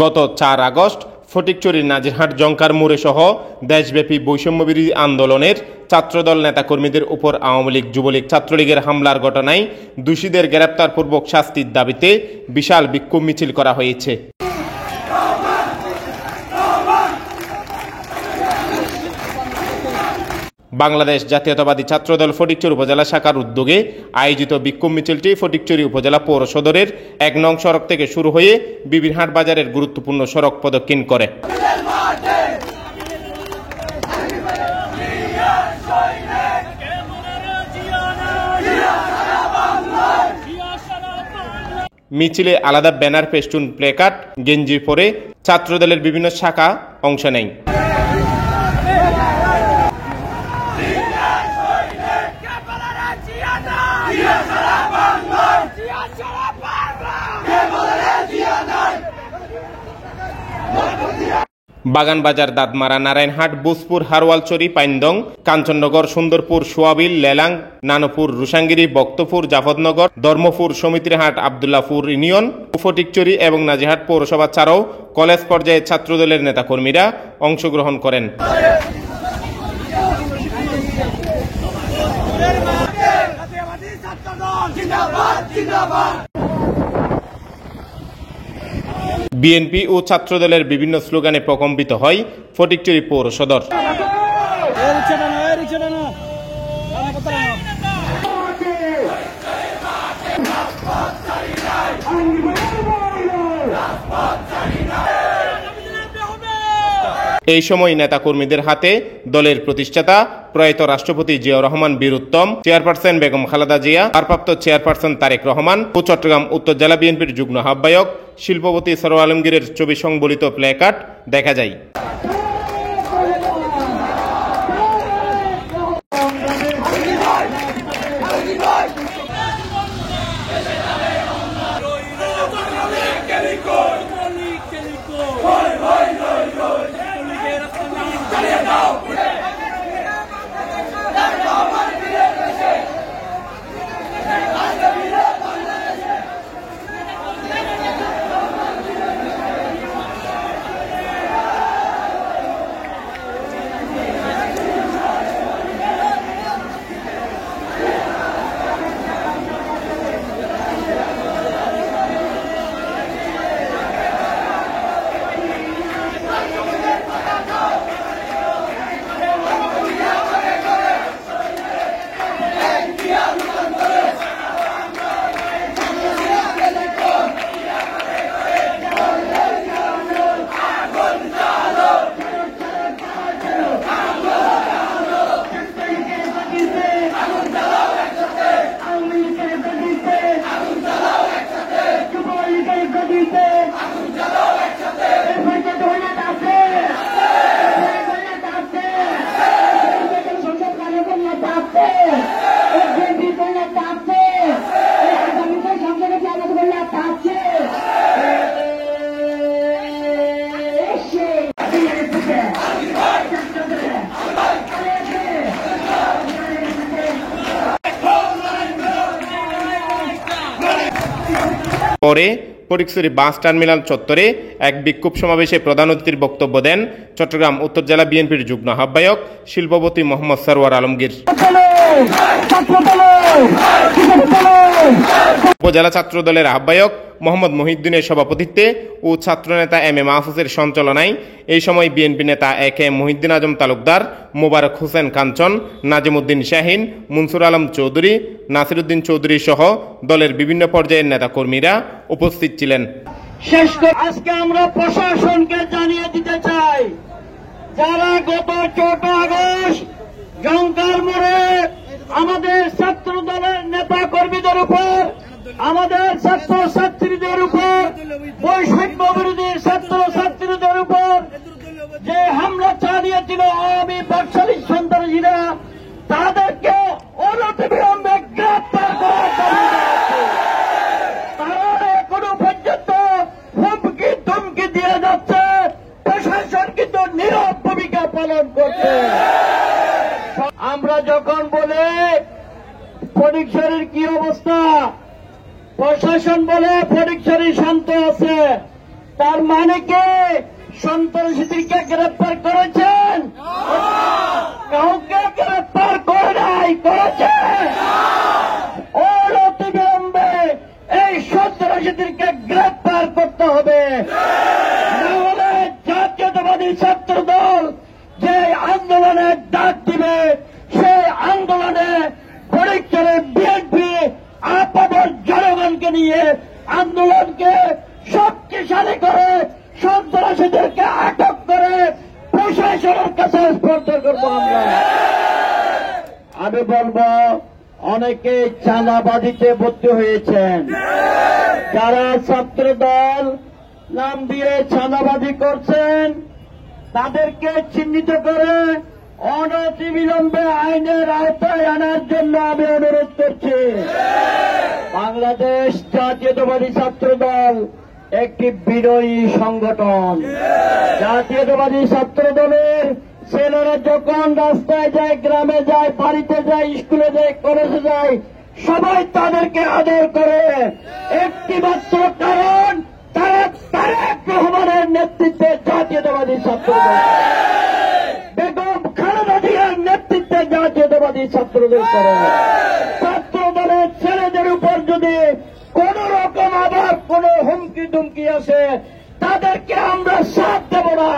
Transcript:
গত 4 আগস্ট ফটিকছড়ির নাজিরহাট জংকার মোড়ে সহ দেশব্যাপী বৈষম্যবিরোধী আন্দোলনের ছাত্রদল নেতাকর্মীদের উপর আওয়ামী লীগ, যুবলীগ, ছাত্রলীগের হামলার ঘটনায় দোষীদের গ্রেপ্তারপূর্বক শাস্তির দাবিতে বিশাল বিক্ষোভ মিছিল করা হয়েছে। বাংলাদেশ জাতীয়তাবাদী ছাত্রদল ফটিকছড়ি উপজেলা শাখার উদ্যোগে আয়োজিত বিক্ষোভ মিছিলটি ফটিকছড়ি উপজেলা পৌর সদরের 1 নং সড়ক থেকে শুরু হয়ে বিবিরহাট বাজারের গুরুত্বপূর্ণ সড়ক প্রদক্ষিণ করে। মিছিলে আলাদা ব্যানার, ফেস্টুন, প্লেকার্ড, গেঞ্জি পরে ছাত্রদলের বিভিন্ন শাখা অংশ নেয়। বাগানবাজার, দাঁতমারা, নারায়ণহাট, বুসপুর, হারওয়ালচরি, পাইনদং, কাঞ্চননগর, সুন্দরপুর, সোয়াবিল, লেলাং, নানপুর, রুসাঙ্গিরি, বক্তপুর, জাফরনগর, ধর্মপুর, সমিতিরহাট, আবদুল্লাপুর ইউনিয়ন, ফটিকছড়ি এবং নাজিরহাট পৌরসভা ছাড়াও কলেজ পর্যায়ে ছাত্রদলের নেতাকর্মীরা অংশগ্রহণ করেন। বিএনপি ও ছাত্রদলের বিভিন্ন স্লোগানে প্রকম্পিত হয় ফটিকছড়ি পৌর সদর। এই সময় নেতাকর্মীদের হাতে দলের প্রতিষ্ঠাতা প্রয়াত রাষ্ট্রপতি জিয়াউর রহমান বীর উত্তম, চেয়ারপারসন বেগম খালেদা জিয়া, ভারপ্রাপ্ত চেয়ারপারসন তারেক রহমান ও চট্টগ্রাম উত্তর জেলা বিএনপির যুগ্ম আহ্বায়ক শিল্পপতি সরোয়ার আলমগীরের ছবি সংবলিত প্ল্যাকার্ড দেখা যায়। পরে ফটিকছড়ি বাস টার্মিনাল চত্বরে এক বিক্ষোভ সমাবেশে প্রধান অতিথির বক্তব্য দেন চট্টগ্রাম উত্তর জেলা বিএনপির যুগ্ম আহ্বায়ক শিল্পপতি মোহাম্মদ সরোয়ার আলমগীর। উপজেলা ছাত্রদলের আহ্বায়ক মোহাম্মদ মহিউদ্দিনের সভাপতিত্বে ও ছাত্রনেতা এম এ মাহফুজের সঞ্চালনায় এই সময় বিএনপি নেতা এ কে মহিউদ্দিন আজম তালুকদার, মোবারক হোসেন কাঞ্চন, নাজিমউদ্দিন শাহীন, মনসুর আলম চৌধুরী, নাসিরউদ্দিন চৌধুরী সহ দলের বিভিন্ন পর্যায়ের নেতাকর্মীরা উপস্থিত ছিলেন। শেষ করে আজকে আমরা প্রশাসনকে জানিয়ে দিতে চাই, যারা গত 4 আগস্ট জংকার মোড়ে আমাদের ছাত্র দলের নেতা কর্মীদের উপর, আমাদের ছাত্র ছাত্রীদের উপর, বৈষম্য বিরোধী ছাত্র ছাত্রীদের উপর যে হামলা চালিয়েছিল আওয়ামী বাকশালী সন্ত্রাসীরা, তাদেরকে অনতিবিলম্বে গ্রেপ্তার করা তারা এখনো পর্যন্ত হুমকি ধমকি দিয়ে যাচ্ছে। প্রশাসন কিন্তু নীরব ভূমিকা পালন করছে। আমরা যখন বলে ফটিকছড়ির কি অবস্থা, প্রশাসন বলে ফটিকছড়ি শান্ত আছে, তার মানে কি সন্ত্রাসীদেরকে গ্রেপ্তার করেছেন? কাউকে গ্রেপ্তার করে নাই, করেছে? অনতিবিলম্বে এই সন্ত্রাসীদেরকে গ্রেপ্তার করতে হবে, নাহলে জাতীয়তাবাদী ছাত্র দল যে আন্দোলনের ডাক দিবে সেই আন্দোলনে ফটিকছড়ি বিএনপি আপনাদের জনগণকে নিয়ে আন্দোলনকে শক্তিশালী করে সন্ত্রাসীদেরকে আটক করে প্রশাসনের কাছে স্পর্ধা করবো আমরা। আমি বলবো অনেকে চাঁদাবাজিতে ভর্তি হয়েছেন, যারা ছাত্র দল নাম দিয়ে চাঁদাবাজি করছেন তাদেরকে চিহ্নিত করে অনতিবিলম্বে আইনের আওতায় আনার জন্য আমি অনুরোধ করছি। বাংলাদেশ জাতীয়তাবাদী ছাত্র দল একটি বিরোধী সংগঠন। জাতীয়তাবাদী ছাত্র দলের ছেলেরা যখন রাস্তায় যায়, গ্রামে যায়, বাড়িতে যায়, স্কুলে যায়, কলেজে যায়, সবাই তাদেরকে আদর করে একটি মাত্র কারণ, তারা তারেক রহমানের নেতৃত্বে জাতীয়তাবাদী ছাত্র দল, বেগম খালেদা জিয়ার নেতৃত্বে জাতীয়তাবাদী ছাত্রদল করে। ছাত্র দলের ছেলেদের উপর যদি কোন রকম আবার কোন হুমকি দুমকি আসে তাদেরকে আমরা সাথ দেব না।